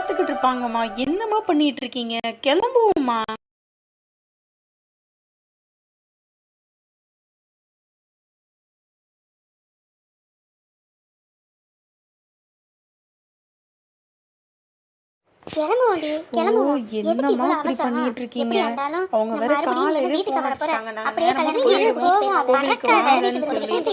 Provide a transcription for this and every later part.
காத்துக்கிட்டு இருப்பாங்கம்மா. என்னம்மா பண்ணிட்டு இருக்கீங்க? கிளம்புவோம்மா. கிளம்புவோண்டி கிளம்புவோம். என்னம்மா இப்படி பண்ணிட்டு இருக்கீங்க? அவங்க வேற காலையில போன் அடிச்சாங்க.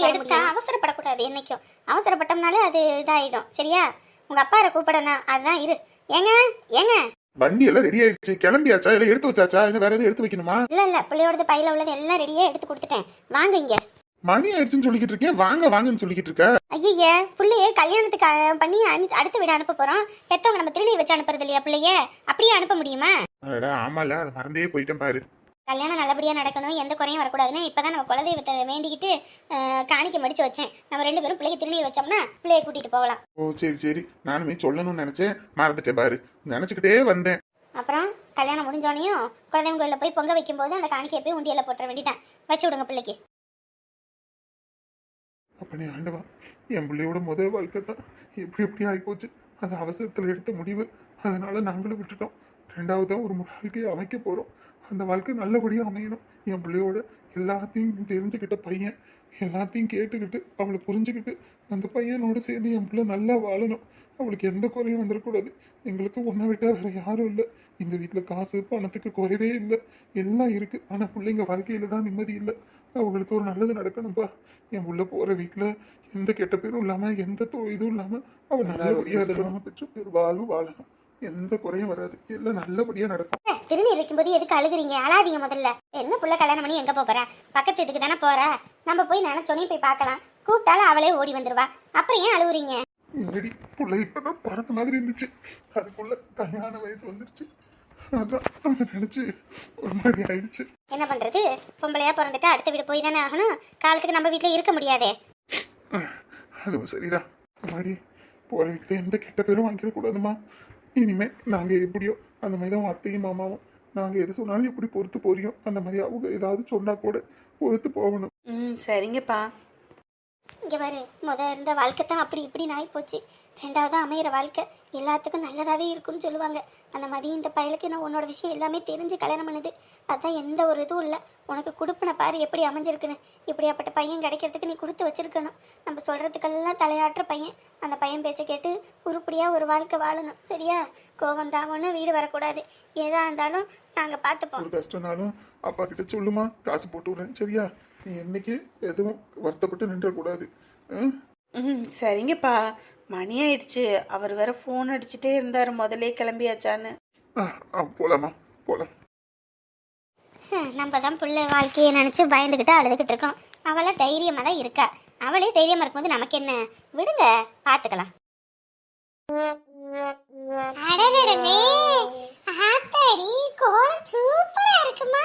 எடுத்தா அவசரப்படக்கூடாது. என்னைக்கும் அவசரப்பட்டோம்னாலே அது இதாயிடும். சரியா? உங்க அப்பாரை கூப்பிடணும். அதுதான் இரு. ஏங்க ஏங்க வண்டி எல்லாம் ரெடி ஆயிடுச்சு. கிளம்பியாச்சா? எல்லாம் எடுத்து வச்சாச்சா? இன்னும் வேற எதுவும் எடுத்து வைக்கணுமா? இல்ல பிள்ளையோட பையில உள்ளது எல்லாம் ரெடியா எடுத்து கொடுத்துட்டேன். வாங்க இங்க. மணி ஆயிடுச்சுன்னு சொல்லிக்கிட்டு இருக்கேன். வாங்கன்னு சொல்லிக்கிட்டு இருக்க. ஐய பிள்ளைய கல்யாணத்துக்கு பண்ணி அடுத்த வீடு அனுப்ப போறோம். பெத்தவங்க நம்ம திருநீர் வச்சு அனுப்புறது இல்லையா? பிள்ளைய அப்படியே அனுப்ப முடியுமா? ஆமால, அதை மறந்தே போயிட்டேன் பாரு. கல்யாணம் நல்லபடியா நடக்கணும், எந்த குறையும் வரக்கூடாதுன்னு இப்பதான் நம்ம குலதெய்வத்தை வேண்டிக்கிட்டு காணிக்க மடிச்சு வச்சேன். நம்ம 2 பேரும் பிள்ளைக்கு திருநீர் வச்சோம்னா பிள்ளைய கூட்டிட்டு போகலாம். ஓ சரி, நானுமே சொல்லணும்னு நினைச்சேன், மறந்துட்டேன் பாரு. நினைச்சுக்கிட்டே வந்தேன். அப்புறம் கல்யாணம் முடிஞ்சோனையும் குலதெய்வம் கோயில போய் பொங்க வைக்கும் போது அந்த காணிக்கையை போய் உண்டியல போட்டுற வேண்டிதான். வச்சு விடுங்க பிள்ளைக்கு. அப்பனே ஆண்டவா, என் பிள்ளையோட முதல் வாழ்க்கை தான் எப்படி ஆகிப்போச்சு. அது அவசரத்தில் எடுத்த முடிவு. அதனால நாங்களும் விட்டுட்டோம். 2வது ஒரு வாழ்க்கையை அமைக்க போறோம். அந்த வாழ்க்கை நல்லபடியாக அமையணும். என் பிள்ளையோட எல்லாத்தையும் தெரிஞ்சுக்கிட்ட பையன், எல்லாத்தையும் கேட்டுக்கிட்டு அவளை புரிஞ்சுக்கிட்டு அந்த பையனோட சேர்ந்து என் பிள்ளை நல்லா வாழணும். அவளுக்கு எந்த குறையும் வந்துடக்கூடாது. எங்களுக்கு ஒன்றை விட்டால் வேற யாரும் இல்லை. இந்த வீட்டில் காசு பணத்துக்கு குறைவே இல்லை, எல்லாம் இருக்கு. ஆனால் பிள்ளைங்க வாழ்க்கையில தான் நிம்மதி இல்லை. அவங்களுக்கு ஒரு நல்லது நடக்கணும்ப்பா. என் உள்ள போற வீட்டில் எந்த கெட்ட பேரும் இல்லாம, எந்த இதுவும் இல்லாம அவள் நல்லபடியாக பெற்று வாழ்வு வாழணும். எந்த குறையும் வராது. எல்லாம் நல்லபடியா நடக்கும். திருநீர் வைக்கும்போது எதுக்கு அழுகுறீங்க? அழாதீங்க முதல்ல. என்ன புள்ள கல்யாணம் பண்ணி எங்க போறா? பக்கத்து வீட்டுக்கு தானே போறா. நம்ம போய் நினைச்சோன்னே போய் பார்க்கலாம். கூப்பிட்டாலும் அவளே ஓடி வந்துருவா. அப்புறம் ஏன் அழுகுறீங்க? முன்னாடி புள்ள இப்பதான் பறந்த மாதிரி இருந்துச்சு. அதுக்குள்ள கல்யாண வயசு வந்துருச்சு. அதான் அதை நினைச்சு ஒரு மாதிரி ஆயிடுச்சு. என்ன பண்றது? பொம்பளையா பிறந்துட்டு அடுத்த வீடு போய் தானே ஆகணும். காலத்துக்கு நம்ம வீட்டுல இருக்க முடியாதே. அதுவும் சரிதான். மாதிரி போற வீட்டுல எந்த கெட்ட பேரும் வாங்கிடக்கூடாதுமா. இனிமே நாங்க எப்படியோ அந்த மாதிரி தான் அத்தையும் மாமாவும் நாங்க எது சொன்னாலும் எப்படி பொறுத்து போறியோம் அந்த மாதிரி அவங்க ஏதாவது சொன்னா கூட பொறுத்து போகணும். சரிங்கப்பா. இங்க பாரு, இருந்த வாழ்க்கை தான் அப்படி இப்படி நாய் போச்சு. 2வது அமையிற வாழ்க்கை எல்லாத்துக்கும் நல்லதாவே இருக்குன்னு சொல்லுவாங்க. அந்த மாதிரி இந்த பயலுக்கு நான் உன்னோட விஷயம் எல்லாமே தெரிஞ்சு கல்யாணம் பண்ணுது. அதான் எந்த ஒரு இதுவும் இல்லை. உனக்கு கொடுப்பின பாரு எப்படி அமைஞ்சிருக்குன்னு. இப்படியாப்பட்ட பையன் கிடைக்கிறதுக்கு நீ கொடுத்து வச்சிருக்கணும். நம்ம சொல்றதுக்கெல்லாம் தலையாட்டுற பையன். அந்த பையன் பேச்சை கேட்டு உருப்படியா ஒரு வாழ்க்கை வாழணும். சரியா? கோவம் தாவன்னு வீடு வரக்கூடாது. ஏதா இருந்தாலும் நாங்க பார்த்துப்போம். ஒரு கஷ்டம்னாலும் அப்பா கிட்ட சொல்லுமா, காசு போட்டு விடுறேன். சரியா? நீ என்னைக்கு எதுவும் வருத்தப்பட்டு நின்றக்கூடாது. சரிங்கப்பா. மணி ஆயிடுச்சு. அவர் வேற ஃபோன் அடிச்சுட்டே இருந்தாரு முதலே கிளம்பியாச்சான்னு. போலாமா? போலாம். நம்ம தான் பிள்ளை வாழ்க்கையை நினைச்சு பயந்துகிட்டு அழுதுகிட்டு இருக்கோம். அவளை தைரியமா தான் இருக்கா. அவளே தைரியமா இருக்கும்போது நமக்கு என்ன? விடுங்க, பாத்துக்கலாம். சூப்பரா இருக்குமா?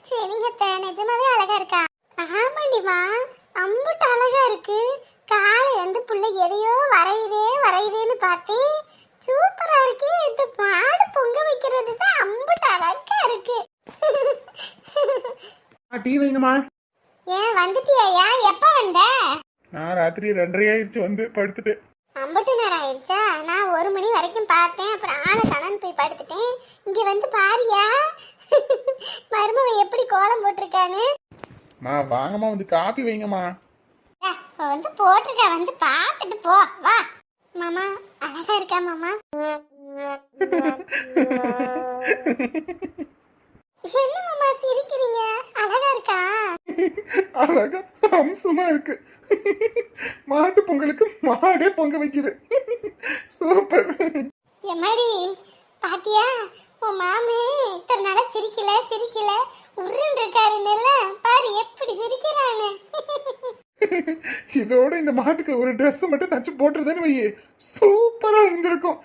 சரிங்க, நிஜமாவே அழகா இருக்கா? ஆமாண்டிமா, அம்புட்டு அழகா இருக்கு. காலை வந்து புள்ள எதையோ வரையுதேன்னு பார்த்தேன். சூப்பரா இருக்கு. இந்த மாடு பொங்க வைக்கிறது தான் அம்புட்டு அழகா இருக்கு. டீ வைங்கம்மா. ஏன் வந்துட்டியா? எப்ப வந்த? நான் ராத்திரி 2:30 ஆயிடுச்சு வந்து படுத்துட்டேன். அம்பட்டு நேரம் ஆயிடுச்சா? நான் 1 மணி வரைக்கும் பார்த்தேன். அப்புறம் ஆளை கணன்னு போய் படுத்துட்டேன். இங்க வந்து பாரியா மருமவ எப்படி கோலம் போட்டிருக்கான்னு. வாங்கம்மா, வந்து காப்பி வைங்கம்மா. வந்து போட்டிருக்கா, வந்து பார்த்துட்டு போ. வா மாமா, அழகா இருக்கா மாமா? என்ன மாமா சிரிக்கிறீங்க? அழகா இருக்கா? அழகா அம்சமா இருக்கு. மாட்டு பொங்கலுக்கு மாடே பொங்க வைக்குது. சூப்பர். எம்மாடி பாத்தியா? உன் மாமி இத்தனை நாளா சிரிக்கல உருன்னு இருக்காருன்னு பாரு எப்படி சிரிக்கிறான்னு. இதோட இந்த மாட்டுக்கு ஒரு ட்ரெஸ் மட்டும் தச்சு போட்டுருதுன்னு வையே, சூப்பரா இருந்திருக்கும்.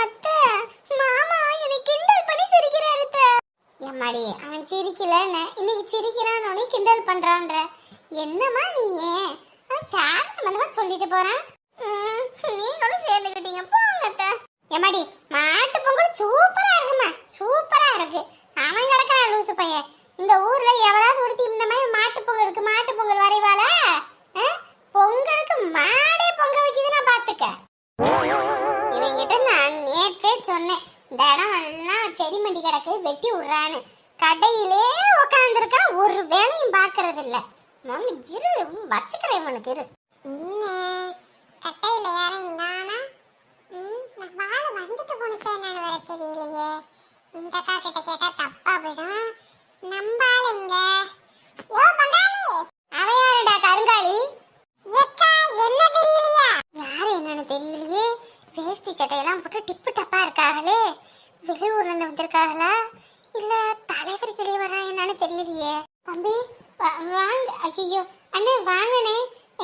அத்தை, மாமா என்னை கிண்டல் பண்ணி சிரிக்கிறாரு. எம்மாடி, அவன் சிரிக்கலன்னு இன்னைக்கு சிரிக்கிறான்னு கிண்டல் பண்றான்ற. என்னம்மா நீ? சாதாரணமா சொல்லிட்டு போறான். நீங்களும் சேர்ந்துக்கிட்டீங்க போங்க. எம்மாடி, மாட்டு பொங்கல் சூப்பரா இருக்குமா? சூப்பரா இருக்கு. அவன் கிடக்கிறான் லூசு பையன். இந்த ஊர்ல எவ்வளவு ஒருத்தி இந்த மாதிரி மாட்டு பொங்கல் வரைவாள? பொங்கலுக்கு மாடே பொங்க வைக்குதுன்னா பாத்துக்க. சொன்னேன், இந்த இடம் எல்லாம் செடி மண்டி கிடக்கு, வெட்டி விடுறான்னு. கடையிலே உக்காந்துருக்கா, ஒரு வேலையும் பார்க்கறது இல்ல. மம்மி இரு, வச்சுக்கிறேன் இவனுக்கு இரு. இன்னும் கட்டையில யாரும் இந்தானா? நான் வாழை வந்துட்டு போனுச்சே நான் வேற தெரியலையே. இந்த அக்கா கிட்ட கேட்டா தப்பா போயிடும். நம்பால இங்க யோ பங்காளி, அவ யாருடா கருங்காலி? ஏக்கா என்ன தெரியலையா? யாரு என்னன்னு தெரியலையே. வேஷ்டி சட்டையெல்லாம் போட்டு டிப்பு டப்பா இருக்காங்களே, வெளியூர்ல இருந்து வந்திருக்காங்களா இல்ல தலைவர் கிளி வரா என்னன்னு தெரியலையே. தம்பி வாங்க. ஐயோ அண்ணே வாங்கண்ணே,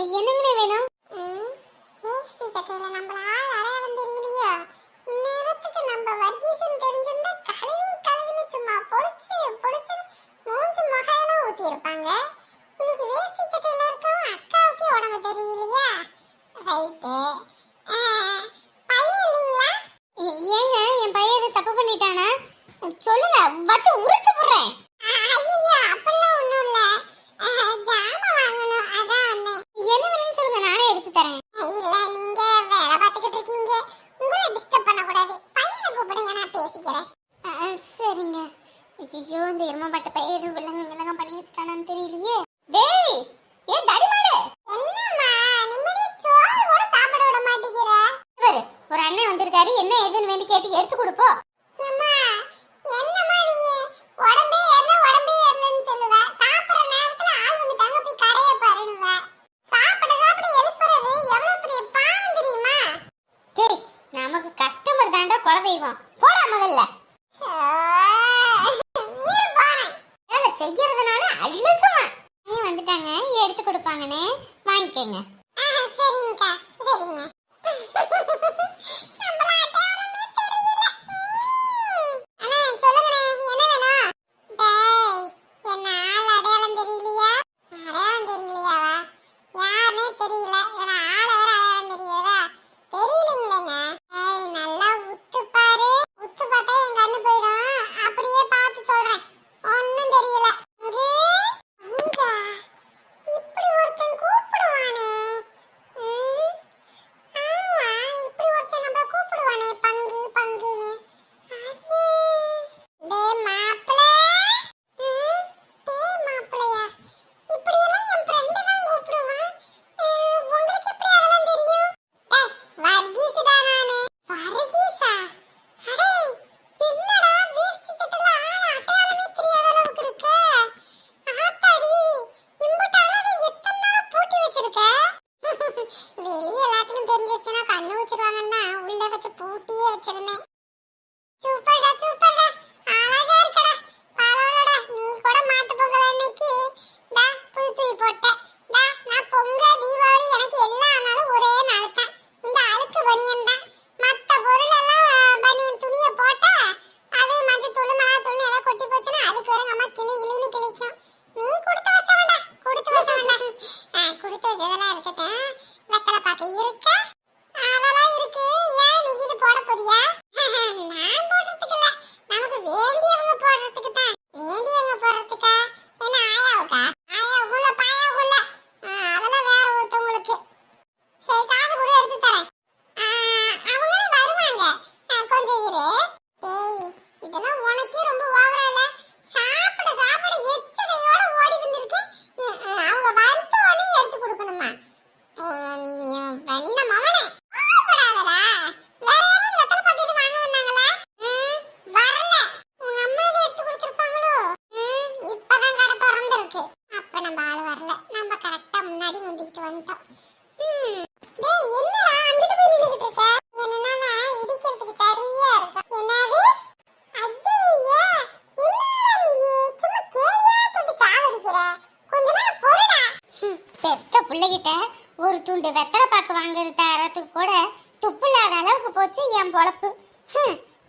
என்னங்கண்ணே வேணும்? வேஷ்டி சட்டையில நம்மள ஆள் அடையாளம் தெரியலையா? இந்நேரத்துக்கு நம்ம வர்கீசன் தெரிஞ்சிருந்தா கழுவின்னு சும்மா பொடிச்சு மூஞ்சி முகையெல்லாம் ஊத்தி இருப்பாங்க. இன்னைக்கு வேஷ்டி சட்டையில இருக்கவும் அக்காவுக்கே உடம்பு தெரியலையா? ரைட்டு. பையன் இல்லைங்களா? ஏங்க என் பையன் எது தப்பு பண்ணிட்டானா? சொல்லுங்க, வச்சு உரிச்சு போடுறேன். ஐயோ அப்பெல்லாம் ஒண்ணும் இல்ல, ஜாமான் வாங்கணும் அதான் வந்தேன். என்ன வேணும்னு சொல்லுங்க, நானே எடுத்து தரேன். இல்ல நீங்க வேலை பார்த்துக்கிட்டு இருக்கீங்க, உங்களை டிஸ்டர்ப் பண்ணக்கூடாது. பையனை கூப்பிடுங்க, நான் பேசிக்கிறேன். சரிங்க. ஐயோ இந்த எருமப்பட்ட பையன் எதுவும் வில்லங்கம் பண்ணி வச்சுட்டானான்னு தெரியலையே. டேய் ஏ தடிமாடு, என்னம்மா நிம்மதி சோறு கூட சாப்பிட விட மாட்டேங்கிற? பாரு ஒரு அண்ணன் வந்திருக்காரு, என்ன ஏதுன்னு வேண்டி கேட்டு எடுத்து கொடுப்போ. அம்மா என்னம்மா நீ உடம்பே ஏறலன்னு சொல்லுவ, சாப்பிடுற நேரத்துல ஆள் வந்துட்டாங்க போய் கடைய பாருனுவ. சாப்பிட எழுப்புறது எவ்வளவு பெரிய பாவம் தெரியுமா? டேய் நமக்கு கஸ்டமர் தாண்டா குல தெய்வம், போடா முதல்ல. வேலை செய்யறதுனால அழுக்குமா வந்துட்டாங்க, எடுத்து கொடுப்பாங்கன்னு வாங்கிக்கங்க. சரிங்கக்கா சரிங்க. பிள்ளைகிட்ட ஒரு துண்டு வெத்தலை பாக்கு வாங்குறது தரத்துக்கு கூட துப்பு இல்லாத அளவுக்கு போச்சு என் பொழப்பு.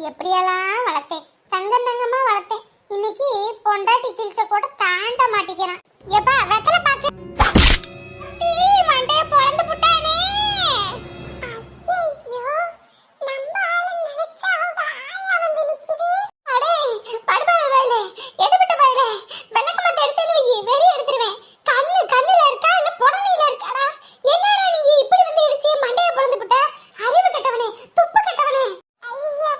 எப்படியெல்லாம் வளர்த்தேன், தங்கமா வளர்த்தேன். இன்னைக்கு பொண்டாட்டி கிழிச்ச கூட தாண்ட மாட்டேங்கிறான். எப்பா வெத்தலை பாக்கு மண்டைய பொழந்து புட்டானே. ஐயோ நம்ம ஆளு நினைச்சா வாயா வந்து நிக்குது. அடே படுபாத வயலே, எடுபட்ட வயலே, வெள்ளக்கமத்த எடுத்து வை, வெறி எடுத்துருவேன். கண்ணுல இருக்கா இல்ல புடனையில இருக்காடா? என்னடா நீ இப்படி வந்து இடிச்சு மண்டைய பொழந்து புட்ட? அறிவு கட்டவனே, துப்பு கட்டவனே. ஐயோ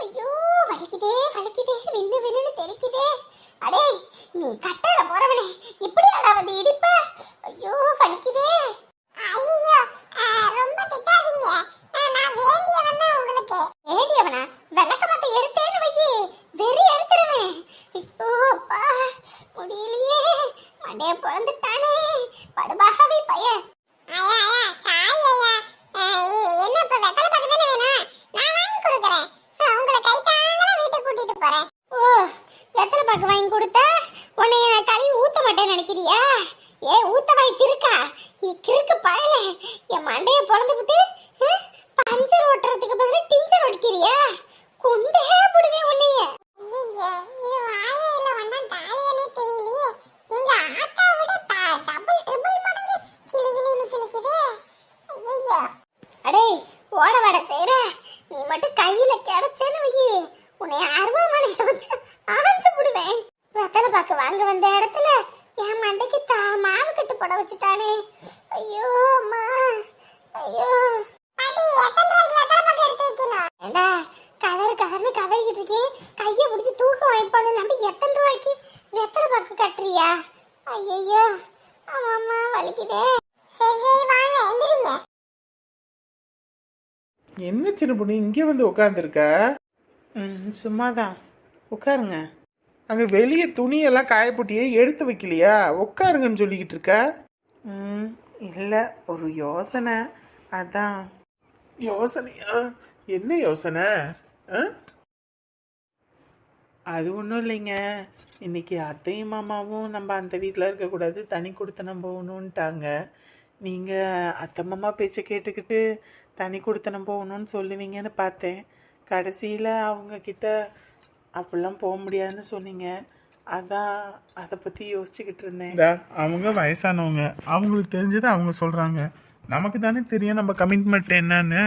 ஐயோ வலிக்குதே வலிக்குதே விண்ணு விண்ணுன்னு தெரிக்குதே. அடே நீ கட்டையில போறவனே இப்படியாடா வந்து இடிப்ப? ஐயோ வலிக்குதே. ஐயோ ரொம்ப திட்டாதீங்க. நான் வேண்டியவனா உங்களுக்கு? வேண்டியவனா? விளக்க மத்த எடுத்தேன்னு வையி வெறி எடுத்துருவேன். ஐயோ அப்பா முடியலையே, மண்டைய பொழந்துட்டானே படுபாகவே பையன். வாங்கி கொடுத்தா உன்னை நான் கழுவி ஊத்த மாட்டேன்னு நினைக்கிறியா? ஏ ஊத்த வாய்ச்சிருக்கா கிறுக்கு பயல என் மண்டைய பொழந்து விட்டு பஞ்சர் ஓட்டுறதுக்கு பதிலா டிஞ்சர் ஒடிக்கிறியா? கொண்டே போடுவேன் உன்னைய. அடே ஓட வட செய்ற நீ மட்டும் கையில கிடைச்சேன்னு வையி உன்னை அருவாமனையில வச்சு அரைஞ்சு விடுவேன். வெத்தலை பாக்கு வாங்க வந்த இடத்துல என் மண்டைக்கு மாவு கட்டு போட வச்சுட்டானே. ஐயோ அம்மா ஐயோ. ஏண்டா கதறு கதர்னு கதறிக்கிட்டு இருக்கேன், கையை பிடிச்சி தூக்கம் வாய்ப்பானு நம்பி எத்தனை ரூபாய்க்கு வெத்தலை பாக்கு கட்டுறியா? ஐயோ ஆமாம்மா வலிக்குதே. சரி சரி வாங்க எந்திரிங்க. என்ன சின்ன பொண்ணு இங்கே வந்து உட்காந்துருக்க? சும்மாதான் உட்காருங்க. அங்கே வெளியே துணியெல்லாம் காயப்போட்டியே எடுத்து வைக்கலையா? உட்காருங்கன்னு சொல்லிக்கிட்டு இருக்க. இல்லை ஒரு யோசனை அதான். யோசனையா? என்ன யோசனை? அது ஒன்றும் இல்லைங்க, இன்னைக்கு அத்தையும் மாமாவும் நம்ம அந்த வீட்டில் இருக்கக்கூடாது தனி கொடுத்தனம் போகணுன்ட்டாங்க. நீங்கள் அத்தை மாமா பேச்சை கேட்டுக்கிட்டு தனி கொடுத்தனம் போகணுன்னு சொல்லுவீங்கன்னு பார்த்தேன். கடைசியில் அவங்கக்கிட்ட அப்படிலாம் போக முடியாதுன்னு சொன்னீங்க. அதான் அதை பற்றி யோசிச்சுக்கிட்டு இருந்தேன். அவங்க வயசானவங்க, அவங்களுக்கு தெரிஞ்சதை அவங்க சொல்கிறாங்க. நமக்கு தானே தெரியும் நம்ம கமிட்மெண்ட் என்னன்னு.